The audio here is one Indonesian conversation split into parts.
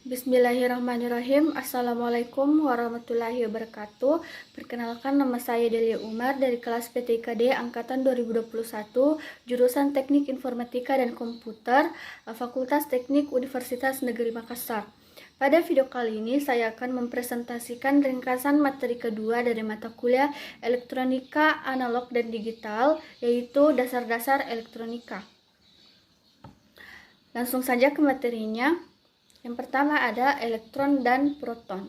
Bismillahirrahmanirrahim. Assalamualaikum warahmatullahi wabarakatuh. Perkenalkan, nama saya Delia Umar dari kelas PTIKD Angkatan 2021, jurusan Teknik Informatika dan Komputer, Fakultas Teknik Universitas Negeri Makassar. Pada video kali ini saya akan mempresentasikan ringkasan materi kedua dari mata kuliah Elektronika Analog dan Digital, yaitu Dasar-Dasar Elektronika. Langsung saja ke materinya. Yang pertama ada elektron dan proton.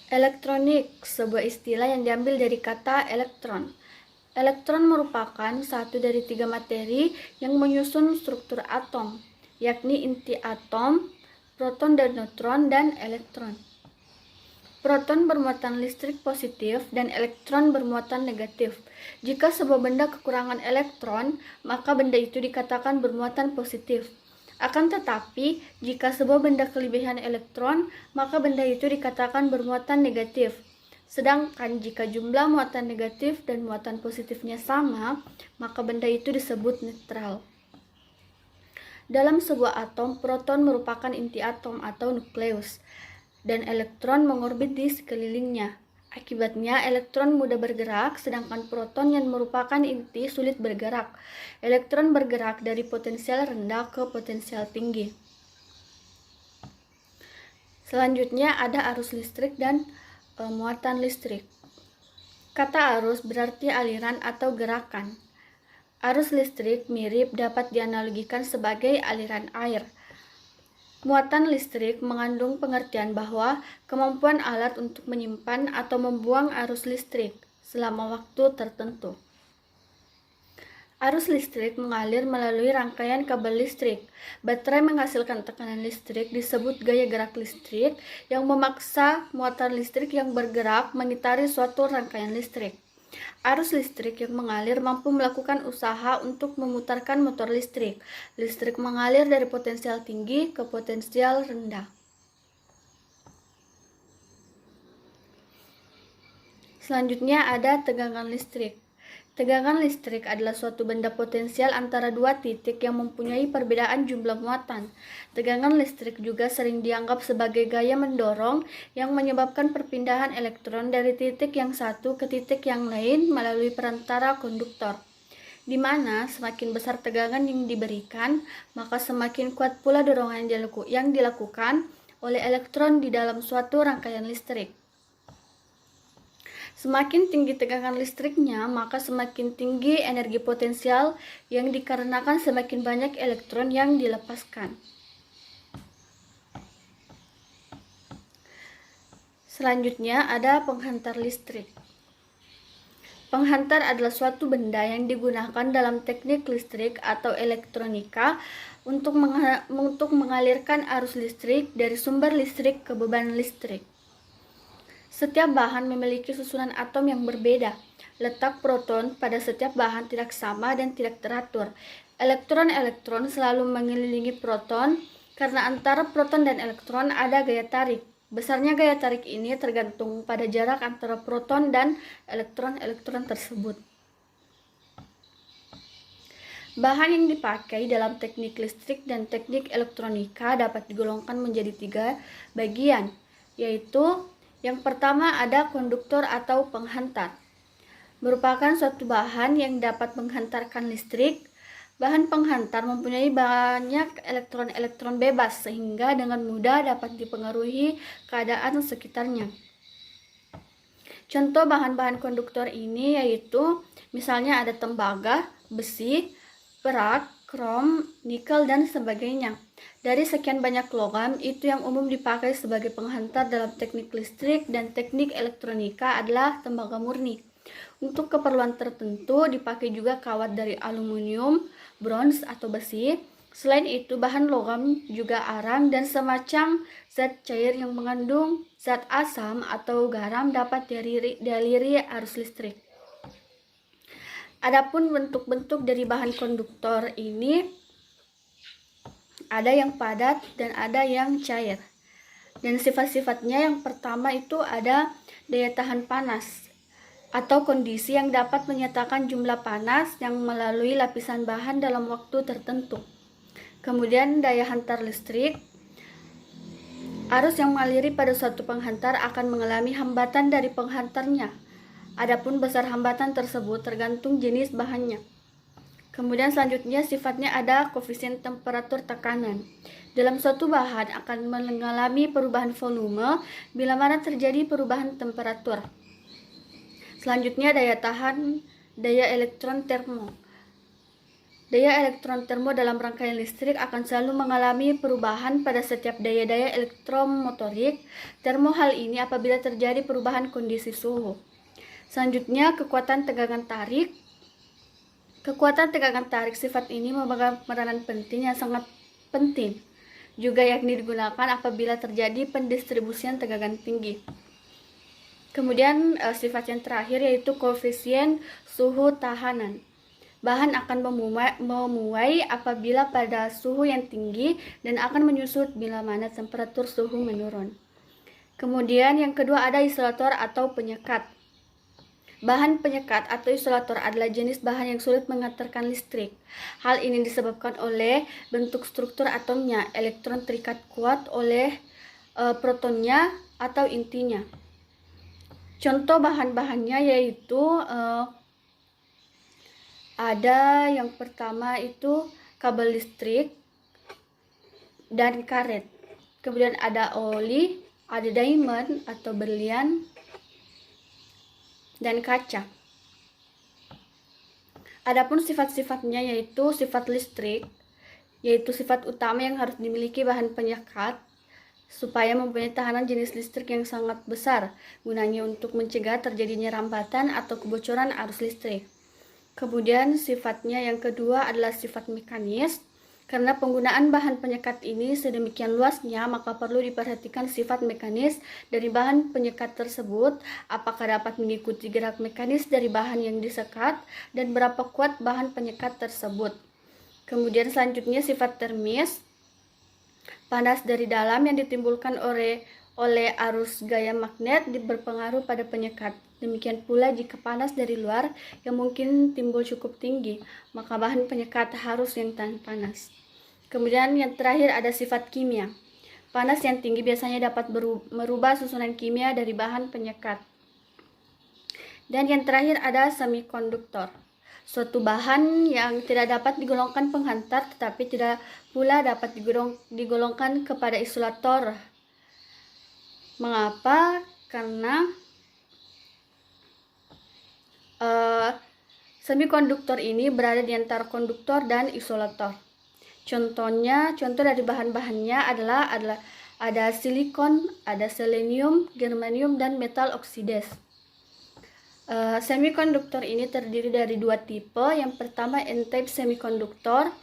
Elektronik, sebuah istilah yang diambil dari kata elektron. Elektron merupakan satu dari tiga materi yang menyusun struktur atom, yakni inti atom, proton dan neutron, dan elektron. Proton bermuatan listrik positif dan elektron bermuatan negatif. Jika sebuah benda kekurangan elektron, maka benda itu dikatakan bermuatan positif. Akan tetapi, jika sebuah benda kelebihan elektron, maka benda itu dikatakan bermuatan negatif. Sedangkan jika jumlah muatan negatif dan muatan positifnya sama, maka benda itu disebut netral. Dalam sebuah atom, proton merupakan inti atom atau nukleus, dan elektron mengorbit di sekelilingnya. Akibatnya, elektron mudah bergerak, sedangkan proton yang merupakan inti sulit bergerak. Elektron bergerak dari potensial rendah ke potensial tinggi. Selanjutnya ada arus listrik dan muatan listrik. Kata arus berarti aliran atau gerakan. Arus listrik mirip dapat dianalogikan sebagai aliran air. Muatan listrik mengandung pengertian bahwa kemampuan alat untuk menyimpan atau membuang arus listrik selama waktu tertentu. Arus listrik mengalir melalui rangkaian kabel listrik. Baterai menghasilkan tekanan listrik disebut gaya gerak listrik yang memaksa muatan listrik yang bergerak mengitari suatu rangkaian listrik. Arus listrik yang mengalir mampu melakukan usaha untuk memutarkan motor listrik. Listrik mengalir dari potensial tinggi ke potensial rendah. Selanjutnya ada tegangan listrik. Tegangan listrik adalah suatu benda potensial antara dua titik yang mempunyai perbedaan jumlah muatan. Tegangan listrik juga sering dianggap sebagai gaya mendorong yang menyebabkan perpindahan elektron dari titik yang satu ke titik yang lain melalui perantara konduktor, di mana semakin besar tegangan yang diberikan, maka semakin kuat pula dorongan yang dilakukan oleh elektron di dalam suatu rangkaian listrik. Semakin tinggi tegangan listriknya, maka semakin tinggi energi potensial yang dikarenakan semakin banyak elektron yang dilepaskan. Selanjutnya ada penghantar listrik. Penghantar adalah suatu benda yang digunakan dalam teknik listrik atau elektronika untuk mengalirkan arus listrik dari sumber listrik ke beban listrik. Setiap bahan memiliki susunan atom yang berbeda. Letak proton pada setiap bahan tidak sama dan tidak teratur. Elektron-elektron selalu mengelilingi proton karena antara proton dan elektron ada gaya tarik. Besarnya gaya tarik ini tergantung pada jarak antara proton dan elektron-elektron tersebut. Bahan yang dipakai dalam teknik listrik dan teknik elektronika dapat digolongkan menjadi tiga bagian, yaitu yang pertama ada konduktor atau penghantar. Merupakan suatu bahan yang dapat menghantarkan listrik. Bahan penghantar mempunyai banyak elektron-elektron bebas sehingga dengan mudah dapat dipengaruhi keadaan sekitarnya. Contoh bahan-bahan konduktor ini yaitu misalnya ada tembaga, besi, perak, krom, nikel, dan sebagainya. Dari sekian banyak logam, itu yang umum dipakai sebagai penghantar dalam teknik listrik dan teknik elektronika adalah tembaga murni. Untuk keperluan tertentu dipakai juga kawat dari aluminium, bronze atau besi. Selain itu, bahan logam juga arang dan semacam zat cair yang mengandung zat asam atau garam dapat dialiri arus listrik. Adapun bentuk-bentuk dari bahan konduktor ini ada yang padat dan ada yang cair. Dan sifat-sifatnya yang pertama itu ada daya tahan panas atau kondisi yang dapat menyatakan jumlah panas yang melalui lapisan bahan dalam waktu tertentu. Kemudian daya hantar listrik. Arus yang mengaliri pada suatu penghantar akan mengalami hambatan dari penghantarnya. Adapun besar hambatan tersebut tergantung jenis bahannya. Kemudian selanjutnya sifatnya ada koefisien temperatur tekanan. Dalam suatu bahan akan mengalami perubahan volume bila mana terjadi perubahan temperatur. Selanjutnya daya tahan daya elektron termo. Daya elektron termo dalam rangkaian listrik akan selalu mengalami perubahan pada setiap daya-daya elektromotorik termo. Hal ini apabila terjadi perubahan kondisi suhu. Selanjutnya kekuatan tegangan tarik. Kekuatan tegangan tarik sifat ini memegang peranan penting yang sangat penting juga, yakni digunakan apabila terjadi pendistribusian tegangan tinggi. Kemudian sifat yang terakhir yaitu koefisien suhu tahanan. Bahan akan memuai apabila pada suhu yang tinggi dan akan menyusut bila mana temperatur suhu menurun. Kemudian yang kedua ada isolator atau penyekat. Bahan penyekat atau isolator adalah jenis bahan yang sulit mengantarkan listrik. Hal ini disebabkan oleh bentuk struktur atomnya, elektron terikat kuat oleh protonnya atau intinya. Contoh bahan-bahannya yaitu ada yang pertama itu kabel listrik dan karet. Kemudian ada oli, ada diamond atau berlian, dan kaca. Adapun sifat-sifatnya yaitu sifat listrik, yaitu sifat utama yang harus dimiliki bahan penyekat supaya mempunyai tahanan jenis listrik yang sangat besar, gunanya untuk mencegah terjadinya rambatan atau kebocoran arus listrik. Kemudian sifatnya yang kedua adalah sifat mekanis. Karena penggunaan bahan penyekat ini sedemikian luasnya, maka perlu diperhatikan sifat mekanis dari bahan penyekat tersebut, apakah dapat mengikuti gerak mekanis dari bahan yang disekat, dan berapa kuat bahan penyekat tersebut. Kemudian selanjutnya sifat termis. Panas dari dalam yang ditimbulkan oleh arus gaya magnet berpengaruh pada penyekat. Demikian pula jika panas dari luar yang mungkin timbul cukup tinggi, maka bahan penyekat harus yang tahan panas. Kemudian yang terakhir ada sifat kimia. Panas yang tinggi biasanya dapat merubah susunan kimia dari bahan penyekat. Dan yang terakhir ada semikonduktor. Suatu bahan yang tidak dapat digolongkan penghantar tetapi tidak pula dapat digolongkan kepada isolator. Mengapa? Karena semikonduktor ini berada di antara konduktor dan isolator. Contoh dari bahan-bahannya adalah ada silikon, ada selenium, germanium, dan metal oksides. Semikonduktor ini terdiri dari dua tipe. Yang pertama N-type semikonduktor.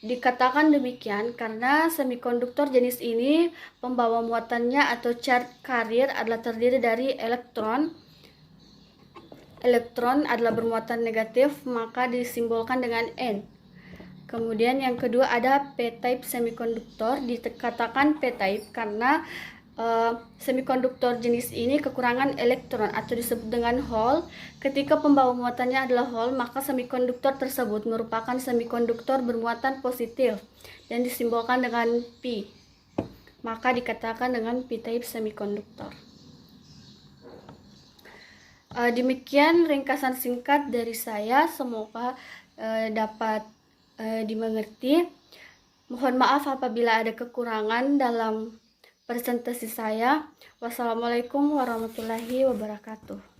Dikatakan demikian karena semikonduktor jenis ini pembawa muatannya atau charge carrier adalah terdiri dari elektron. Elektron adalah bermuatan negatif, maka disimbolkan dengan N. Kemudian yang kedua ada P-type semikonduktor. Dikatakan P-type karena semikonduktor jenis ini kekurangan elektron atau disebut dengan hole. Ketika pembawa muatannya adalah hole, maka semikonduktor tersebut merupakan semikonduktor bermuatan positif dan disimbolkan dengan P. Maka dikatakan dengan P-type semikonduktor. Demikian ringkasan singkat dari saya, semoga dapat dimengerti. Mohon maaf apabila ada kekurangan dalam presentasi saya. Wassalamualaikum warahmatullahi wabarakatuh.